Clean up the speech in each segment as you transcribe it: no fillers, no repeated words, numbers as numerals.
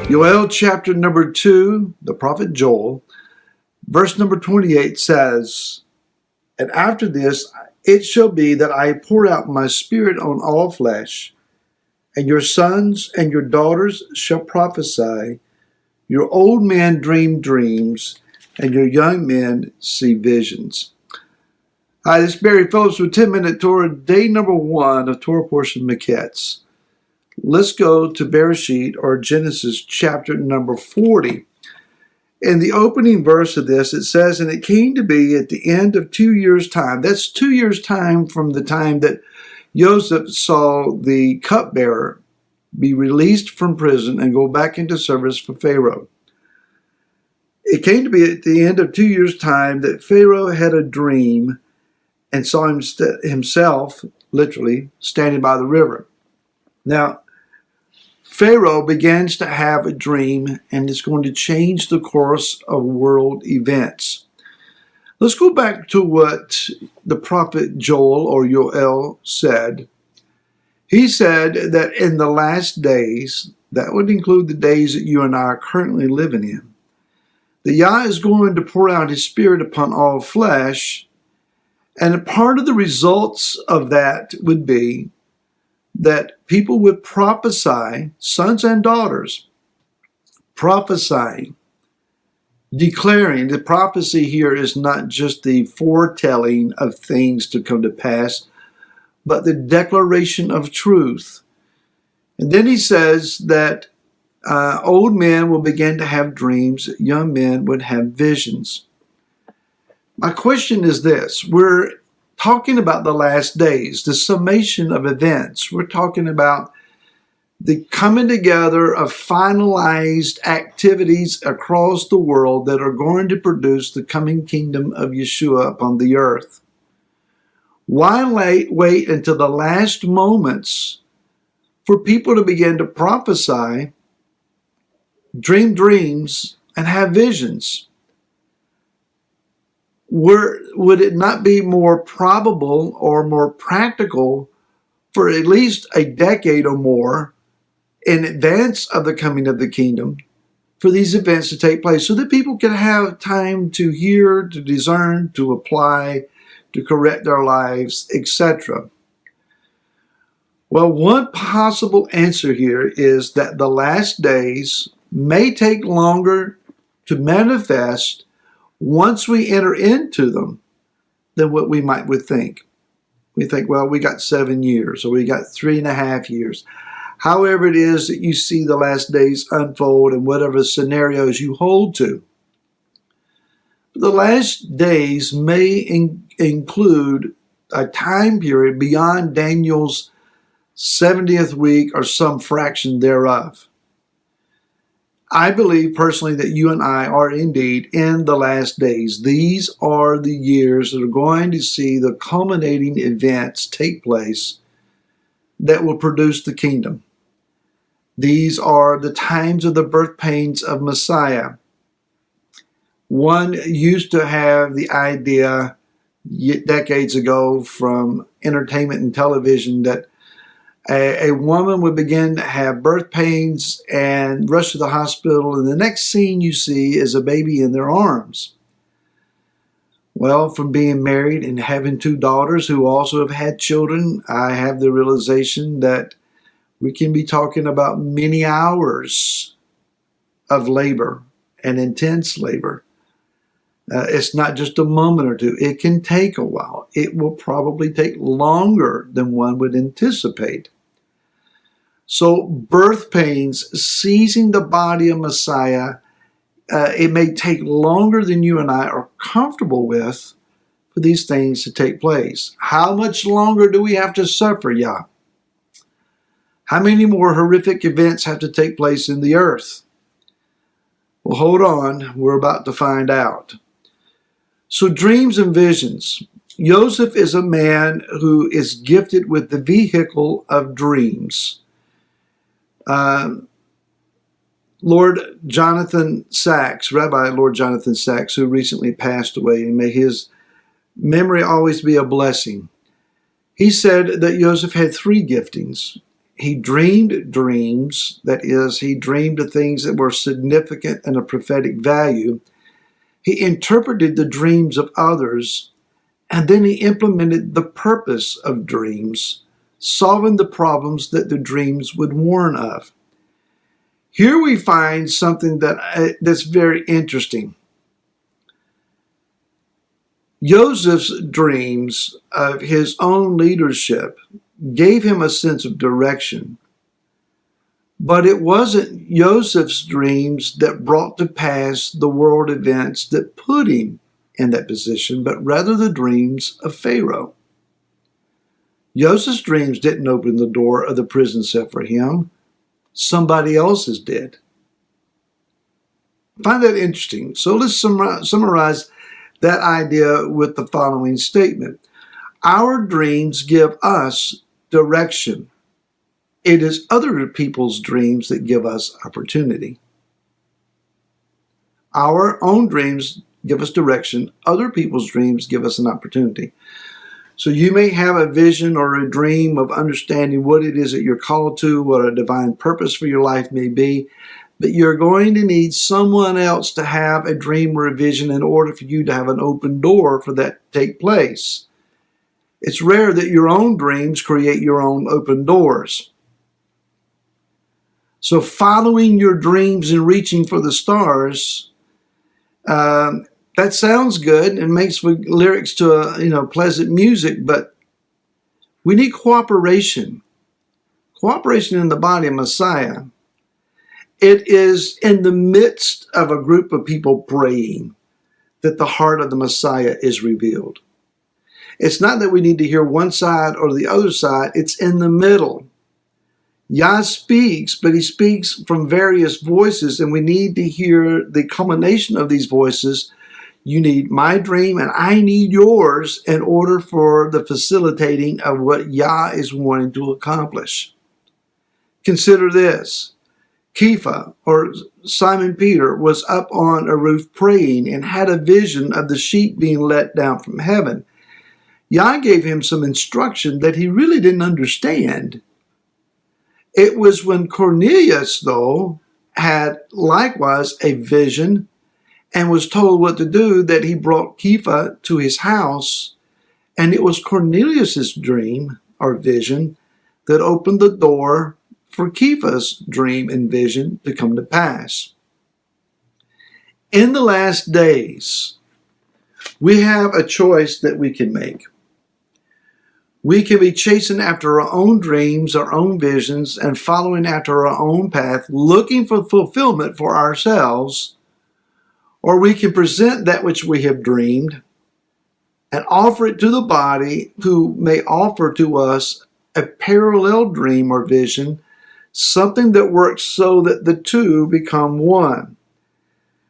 Joel chapter number 2, the prophet Joel, verse number 28 says, "And after this it shall be that I pour out my spirit on all flesh, and your sons and your daughters shall prophesy, your old men dream dreams, and your young men see visions." Hi, this is Barry Phillips with 10-Minute Torah, day number 1 of Torah portion Mikketz. Let's go to Bereshit, or Genesis, chapter number 40. In the opening verse of this, it says, "And it came to be at the end of 2 years' time." That's 2 years' time from the time that Joseph saw the cupbearer be released from prison and go back into service for Pharaoh. It came to be at the end of 2 years' time that Pharaoh had a dream and saw himself, literally, standing by the river. Now, Pharaoh begins to have a dream, and it's going to change the course of world events. Let's go back to what the prophet Joel, or Joel, said. He said that in the last days, that would include the days that you and I are currently living in, that Yah is going to pour out his spirit upon all flesh, and a part of the results of that would be that people would prophesy, sons and daughters, prophesying, declaring. The prophecy here is not just the foretelling of things to come to pass, but the declaration of truth. And then he says that old men will begin to have dreams, young men would have visions. My question is this: we're talking about the last days, the summation of events. We're talking about the coming together of finalized activities across the world that are going to produce the coming kingdom of Yeshua upon the earth. Why wait until the last moments for people to begin to prophesy, dream dreams, and have visions? Would it not be more probable or more practical for at least a decade or more in advance of the coming of the kingdom for these events to take place, so that people can have time to hear, to discern, to apply, to correct their lives, etc.? Well, one possible answer here is that the last days may take longer to manifest once we enter into them than what we would think. We think, well, we got 7 years, or we got 3.5 years. However it is that you see the last days unfold and whatever scenarios you hold to. The last days may include a time period beyond Daniel's 70th week or some fraction thereof. I believe personally that you and I are indeed in the last days. These are the years that are going to see the culminating events take place that will produce the kingdom. These are the times of the birth pains of Messiah. One used to have the idea decades ago from entertainment and television that a woman would begin to have birth pains and rush to the hospital, and the next scene you see is a baby in their arms. Well, from being married and having 2 daughters who also have had children, I have the realization that we can be talking about many hours of labor and intense labor. It's not just a moment or two. It can take a while. It will probably take longer than one would anticipate. So birth pains, seizing the body of Messiah, it may take longer than you and I are comfortable with for these things to take place. How much longer do we have to suffer, Yah? How many more horrific events have to take place in the earth? Well, hold on. We're about to find out. So dreams and visions. Joseph is a man who is gifted with the vehicle of dreams. Lord Jonathan Sacks, Rabbi Lord Jonathan Sacks, who recently passed away, and may his memory always be a blessing. He said that Joseph had 3 giftings. he dreamed dreams. That is, he dreamed of things that were significant and of prophetic value. He interpreted the dreams of others, and then he implemented the purpose of dreams, solving the problems that the dreams would warn of. Here we find something that's very interesting. Joseph's dreams of his own leadership gave him a sense of direction, but it wasn't Joseph's dreams that brought to pass the world events that put him in that position, but rather the dreams of Pharaoh. Joseph's dreams didn't open the door of the prison cell for him. Somebody else's did. I find that interesting. So let's summarize that idea with the following statement. Our dreams give us direction. It is other people's dreams that give us opportunity. Our own dreams give us direction. Other people's dreams give us an opportunity. So you may have a vision or a dream of understanding what it is that you're called to, what a divine purpose for your life may be, but you're going to need someone else to have a dream or a vision in order for you to have an open door for that to take place. It's rare that your own dreams create your own open doors. So following your dreams and reaching for the stars, that sounds good and makes lyrics to pleasant music, but we need cooperation. Cooperation in the body of Messiah. It is in the midst of a group of people praying that the heart of the Messiah is revealed. It's not that we need to hear one side or the other side. It's in the middle. Yah speaks, but he speaks from various voices, and we need to hear the culmination of these voices. You need my dream, and I need yours in order for the facilitating of what Yah is wanting to accomplish. Consider this. Kepha, or Simon Peter, was up on a roof praying and had a vision of the sheep being let down from heaven. Yah gave him some instruction that he really didn't understand. It was when Cornelius, though, had likewise a vision and was told what to do that he brought Kepha to his house, and it was Cornelius's dream or vision that opened the door for Kepha's dream and vision to come to pass. In the last days, we have a choice that we can make. We can be chasing after our own dreams, our own visions, and following after our own path, looking for fulfillment for ourselves, or we can present that which we have dreamed and offer it to the body, who may offer to us a parallel dream or vision, something that works so that the two become one.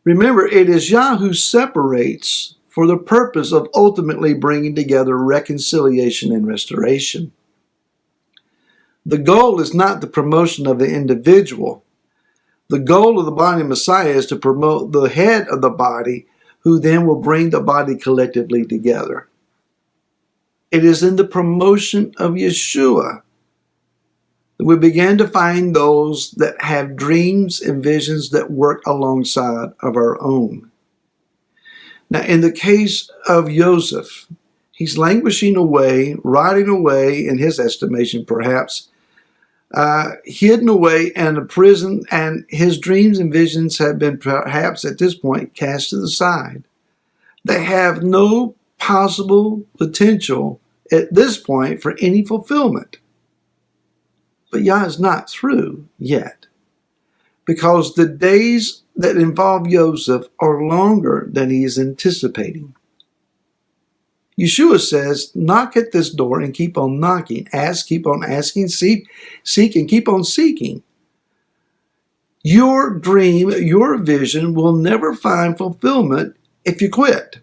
Remember, it is Yah who separates for the purpose of ultimately bringing together reconciliation and restoration. The goal is not the promotion of the individual. The goal of the body of Messiah is to promote the head of the body, who then will bring the body collectively together. It is in the promotion of Yeshua that we began to find those that have dreams and visions that work alongside of our own. Now, in the case of Joseph, he's languishing away, rotting away, in his estimation perhaps, hidden away in a prison, and his dreams and visions have been perhaps at this point cast to the side. They have no possible potential at this point for any fulfillment. But Yah is not through yet, because the days that involve Joseph are longer than he is anticipating. Yeshua says, knock at this door and keep on knocking. Ask, keep on asking, seek, and keep on seeking. Your dream, your vision will never find fulfillment if you quit,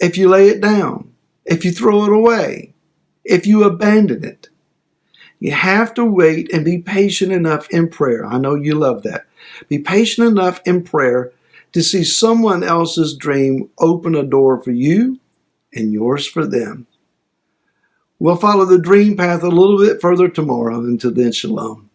if you lay it down, if you throw it away, if you abandon it. You have to wait and be patient enough in prayer. I know you love that. Be patient enough in prayer to see someone else's dream open a door for you and yours for them. We'll follow the dream path a little bit further tomorrow. Until then, shalom.